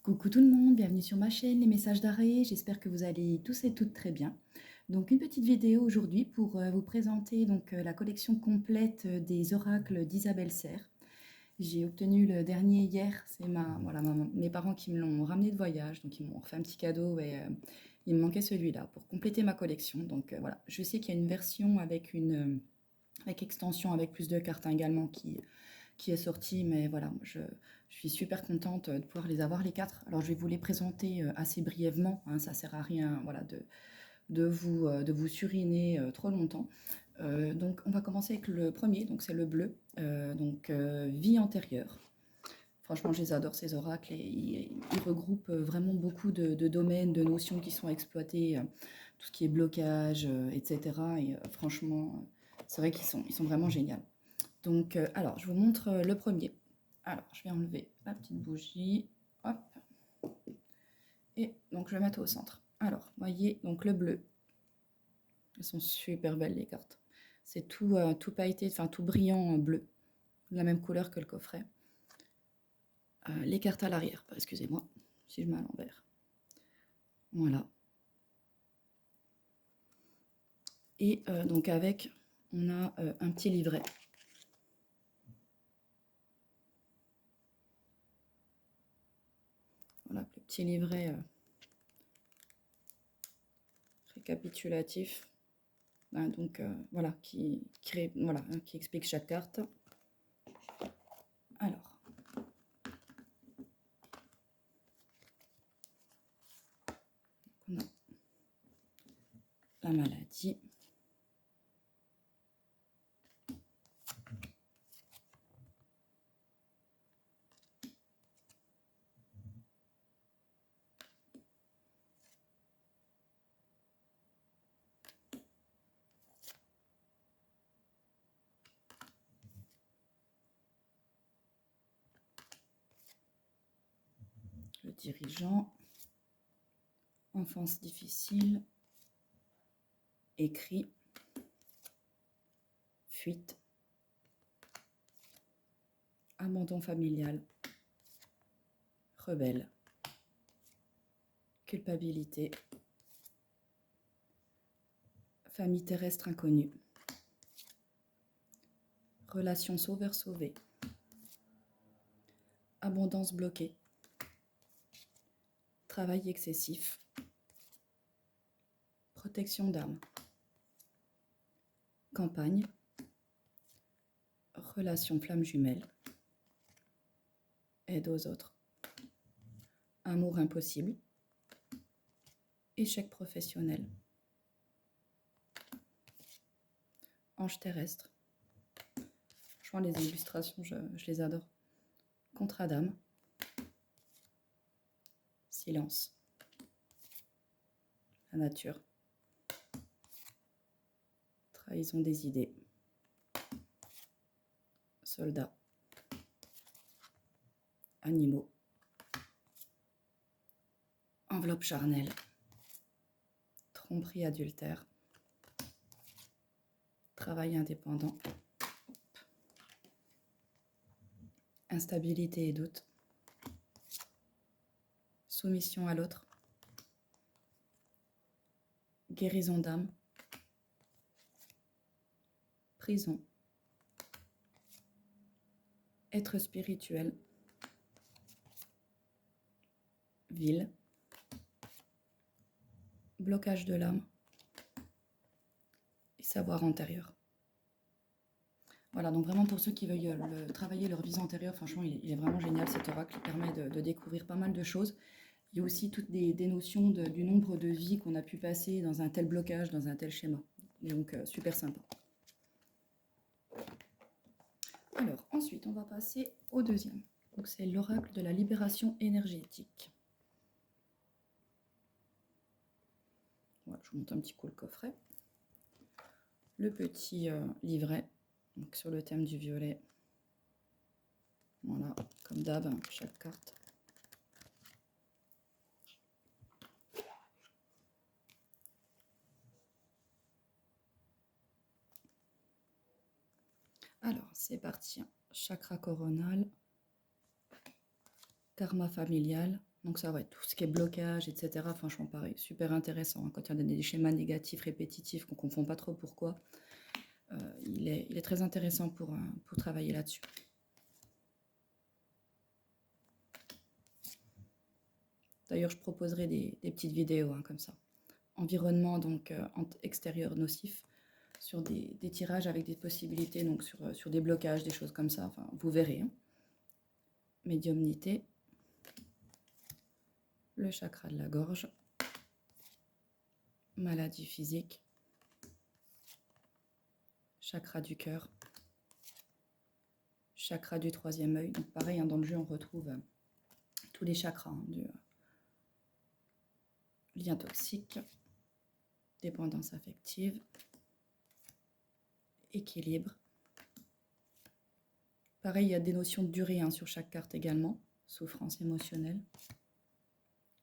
Coucou tout le monde, bienvenue sur ma chaîne Les Messages d'Arrêt, j'espère que vous allez tous et toutes très bien. Donc une petite vidéo aujourd'hui pour vous présenter la collection complète des oracles d'Isabelle Serre. J'ai obtenu le dernier hier, c'est mes parents qui me l'ont ramené de voyage, donc ils m'ont fait un petit cadeau et il me manquait celui-là pour compléter ma collection. Donc voilà, je sais qu'il y a une version avec extension, avec plus de cartes également qui est sorti, mais voilà, je suis super contente de pouvoir les avoir les quatre. Alors je vais vous les présenter assez brièvement, hein, ça sert à rien voilà, de vous suriner trop longtemps. Donc on va commencer avec le premier, donc c'est le bleu, vie antérieure. Franchement, je les adore ces oracles et ils regroupent vraiment beaucoup de domaines, de notions qui sont exploitées, tout ce qui est blocage, etc. Et franchement, c'est vrai ils sont vraiment géniaux. Donc, alors, je vous montre le premier. Alors, je vais enlever la petite bougie. Hop. Et donc, je vais mettre au centre. Alors, voyez, donc le bleu. Elles sont super belles, les cartes. C'est tout pailleté, enfin tout brillant bleu. La même couleur que le coffret. Les cartes à l'arrière, excusez-moi, si je mets à l'envers. Voilà. Et donc, avec, on a un petit livret. Voilà, le petit livret récapitulatif. Donc voilà, qui explique chaque carte. Alors, on a la maladie. Le dirigeant, enfance difficile, écrit, fuite, abandon familial, rebelle, culpabilité, famille terrestre inconnue, relation sauveur-sauvé, abondance bloquée, travail excessif, protection d'âme, campagne, relation flamme jumelle, aide aux autres, amour impossible, échec professionnel, ange terrestre. Franchement, les illustrations, je les adore. Contrat d'âme, silence, la nature, trahison des idées, soldat, animaux, enveloppe charnelle, tromperie adultère, travail indépendant, instabilité et doute, soumission à l'autre, guérison d'âme, prison, être spirituel, ville, blocage de l'âme et savoir antérieur. Voilà, donc vraiment pour ceux qui veulent travailler leur vie antérieure, franchement, il est vraiment génial cet oracle, il permet de découvrir pas mal de choses. Il y a aussi toutes des notions du nombre de vies qu'on a pu passer dans un tel blocage, dans un tel schéma. Donc, super sympa. Alors, ensuite, on va passer au deuxième. Donc, c'est l'oracle de la libération énergétique. Voilà, je vous montre un petit coup le coffret. Le petit livret, donc sur le thème du violet. Voilà, comme d'hab, chaque carte. Alors, c'est parti. Chakra coronal, karma familial, Donc ça, ouais, tout ce qui est blocage, etc. Franchement, pareil, super intéressant, hein. Quand il y a des schémas négatifs, répétitifs, qu'on ne comprend pas trop pourquoi, il est très intéressant pour travailler là-dessus. D'ailleurs, je proposerai des petites vidéos, hein, comme ça. Environnement donc extérieur nocif, sur des tirages avec des possibilités, donc sur des blocages, des choses comme ça. Enfin, vous verrez, hein. Médiumnité, le chakra de la gorge, maladie physique, chakra du cœur, chakra du troisième œil. Donc pareil, hein, dans le jeu, on retrouve tous les chakras, hein, du lien toxique, dépendance affective, équilibre. Pareil, il y a des notions de durée, hein, sur chaque carte également. Souffrance émotionnelle,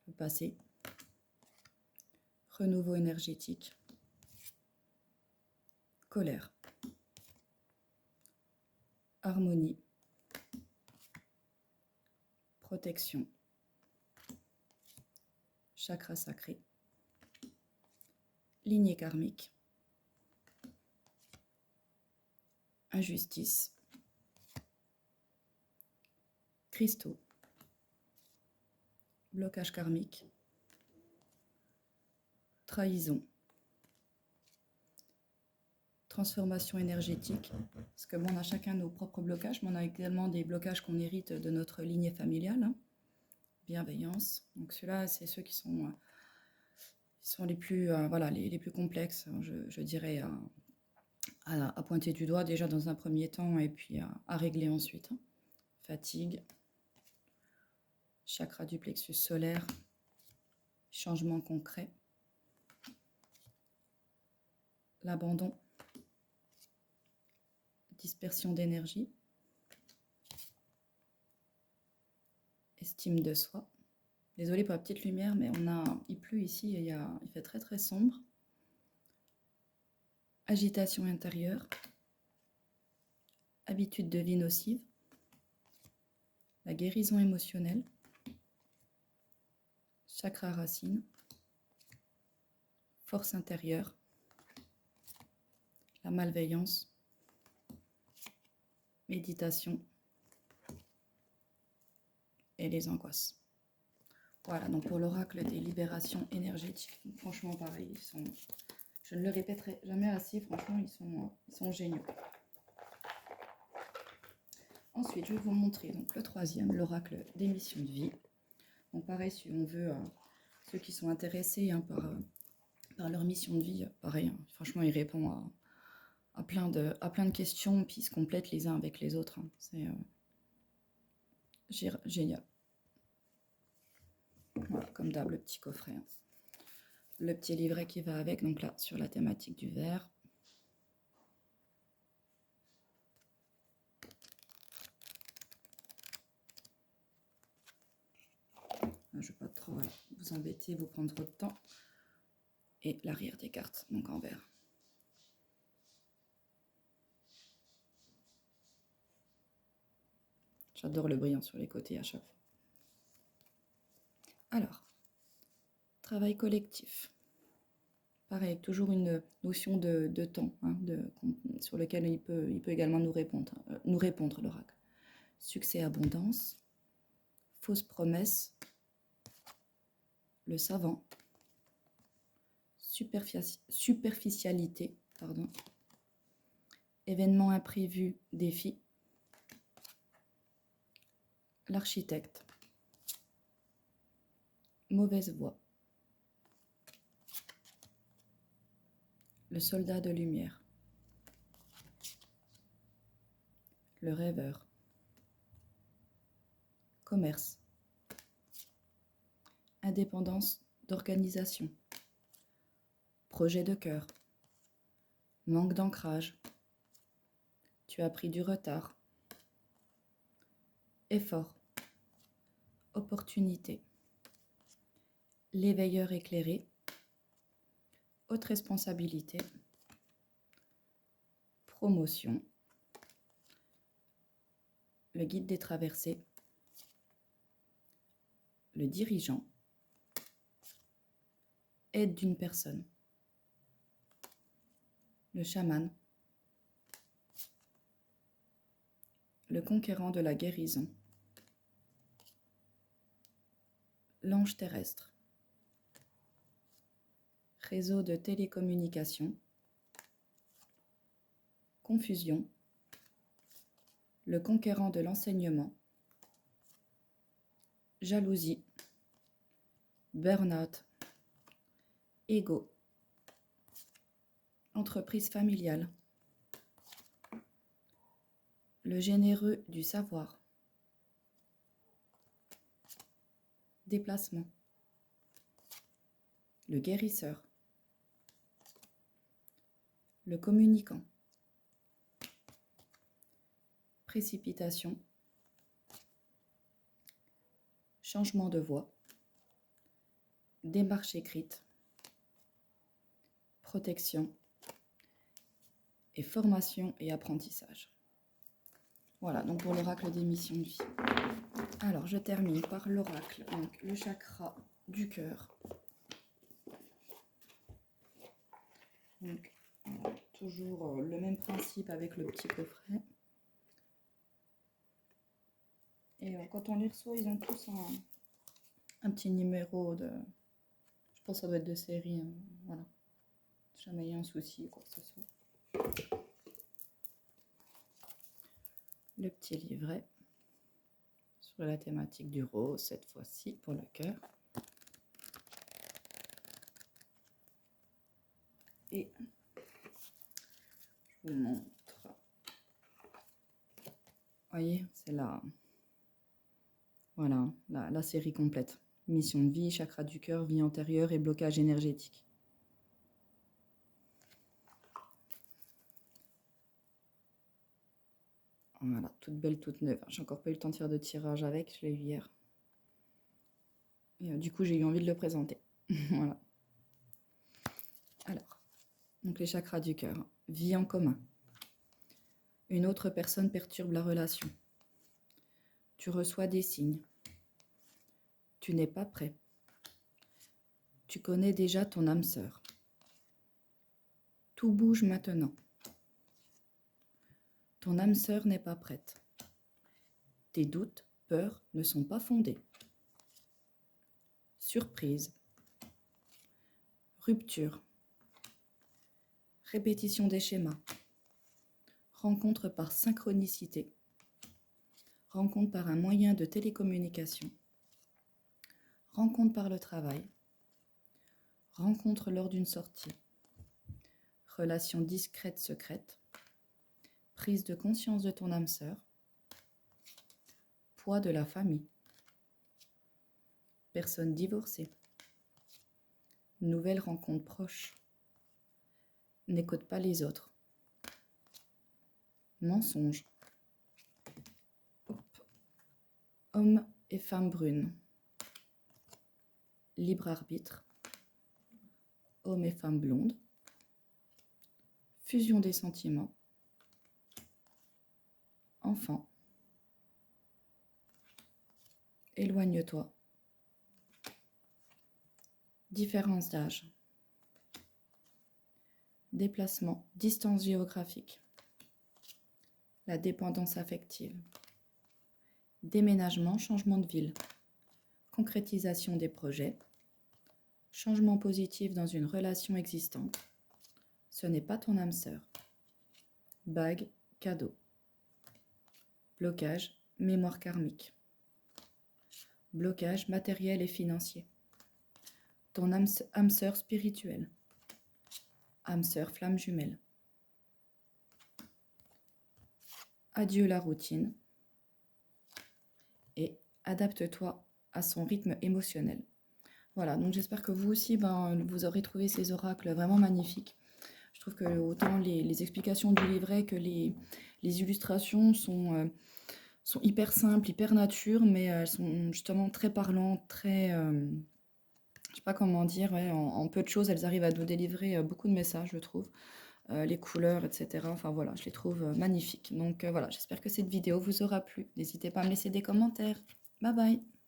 le passé, renouveau énergétique, colère, harmonie, protection, chakra sacré, lignée karmique, injustice, cristaux, blocage karmique, trahison, transformation énergétique, parce que bon, on a chacun nos propres blocages, mais on a également des blocages qu'on hérite de notre lignée familiale, hein. Bienveillance, donc ceux-là, c'est ceux qui sont les plus, voilà, les plus complexes, je dirais, à pointer du doigt déjà dans un premier temps, et puis à régler ensuite, hein. Fatigue, chakra du plexus solaire, changement concret, l'abandon, dispersion d'énergie, estime de soi. Désolée pour la petite lumière, mais il pleut ici et il fait très très sombre. Agitation intérieure, habitude de vie nocive, la guérison émotionnelle, chakra racine, force intérieure, la malveillance, méditation et les angoisses. Voilà, donc pour l'oracle des libérations énergétiques, franchement pareil, je ne le répéterai jamais assez, franchement ils sont géniaux. Ensuite, je vais vous montrer donc le troisième, l'oracle des missions de vie. Donc pareil, si on veut, ceux qui sont intéressés, hein, par leur mission de vie, pareil, hein, franchement il répond à plein de questions, puis ils se complètent les uns avec les autres, hein. C'est génial. Voilà, comme d'hab, le petit coffret, hein. Le petit livret qui va avec, donc là, sur la thématique du verre. Je ne vais pas trop vous embêter, vous prendre trop de temps. Et l'arrière des cartes, donc en verre. J'adore le brillant sur les côtés à chaque fois. Alors, travail collectif. Pareil, toujours une notion de temps, hein, sur lequel il peut également nous répondre l'oracle. Succès, abondance, fausse promesse, le savant, superficialité, événement imprévu, défi, l'architecte, mauvaise voie, le soldat de lumière, le rêveur, commerce, indépendance d'organisation, projet de cœur, manque d'ancrage, tu as pris du retard, effort, opportunité, l'éveilleur éclairé, haute responsabilité, promotion, le guide des traversées, le dirigeant, aide d'une personne, le chaman, le conquérant de la guérison, l'ange terrestre, réseau de télécommunication, confusion, le conquérant de l'enseignement, jalousie, burn-out, ego, entreprise familiale, le généreux du savoir, déplacement, le guérisseur, le communicant, précipitation, changement de voix, démarche écrite, protection et formation et apprentissage. Voilà, donc pour l'oracle des missions de vie. Alors, je termine par l'oracle, donc le chakra du cœur. Donc, toujours le même principe avec le petit coffret. Et quand on les reçoit, ils ont tous un petit numéro de... Je pense que ça doit être de série, hein, voilà. Si jamais il y a un souci, quoi que ce soit. Le petit livret sur la thématique du rose, cette fois-ci pour le cœur. Et je vous montre. Vous voyez, c'est là. Voilà, la série complète. Mission de vie, chakra du cœur, vie antérieure et blocage énergétique. Voilà, toute belle, toute neuve. J'ai encore pas eu le temps de faire de tirage avec, je l'ai eu hier. Et du coup, j'ai eu envie de le présenter. Voilà. Alors, donc les chakras du cœur. Vie en commun. Une autre personne perturbe la relation. Tu reçois des signes. Tu n'es pas prêt. Tu connais déjà ton âme sœur. Tout bouge maintenant. Ton âme sœur n'est pas prête. Tes doutes, peurs ne sont pas fondés. Surprise. Rupture. Répétition des schémas. Rencontre par synchronicité. Rencontre par un moyen de télécommunication. Rencontre par le travail. Rencontre lors d'une sortie. Relation discrète secrète. Prise de conscience de ton âme sœur. Poids de la famille. Personne divorcée. Nouvelle rencontre proche. N'écoute pas les autres. Mensonge. Homme et femme brune. Libre arbitre. Homme et femme blonde. Fusion des sentiments. Enfant. Éloigne-toi. Différence d'âge. Déplacement, distance géographique. La dépendance affective. Déménagement, changement de ville. Concrétisation des projets. Changement positif dans une relation existante. Ce n'est pas ton âme sœur. Bague, cadeau. Blocage, mémoire karmique. Blocage matériel et financier. Ton âme sœur spirituelle. Âme sœur flamme jumelle. Adieu la routine. Et adapte-toi à son rythme émotionnel. Voilà, donc j'espère que vous aussi, vous aurez trouvé ces oracles vraiment magnifiques. Je trouve que autant les explications du livret que les illustrations sont hyper simples, hyper nature, mais elles sont justement très parlantes, très... je sais pas comment dire, ouais, en peu de choses, elles arrivent à nous délivrer beaucoup de messages, je trouve. Les couleurs, etc. Enfin voilà, je les trouve magnifiques. Donc voilà, j'espère que cette vidéo vous aura plu. N'hésitez pas à me laisser des commentaires. Bye bye!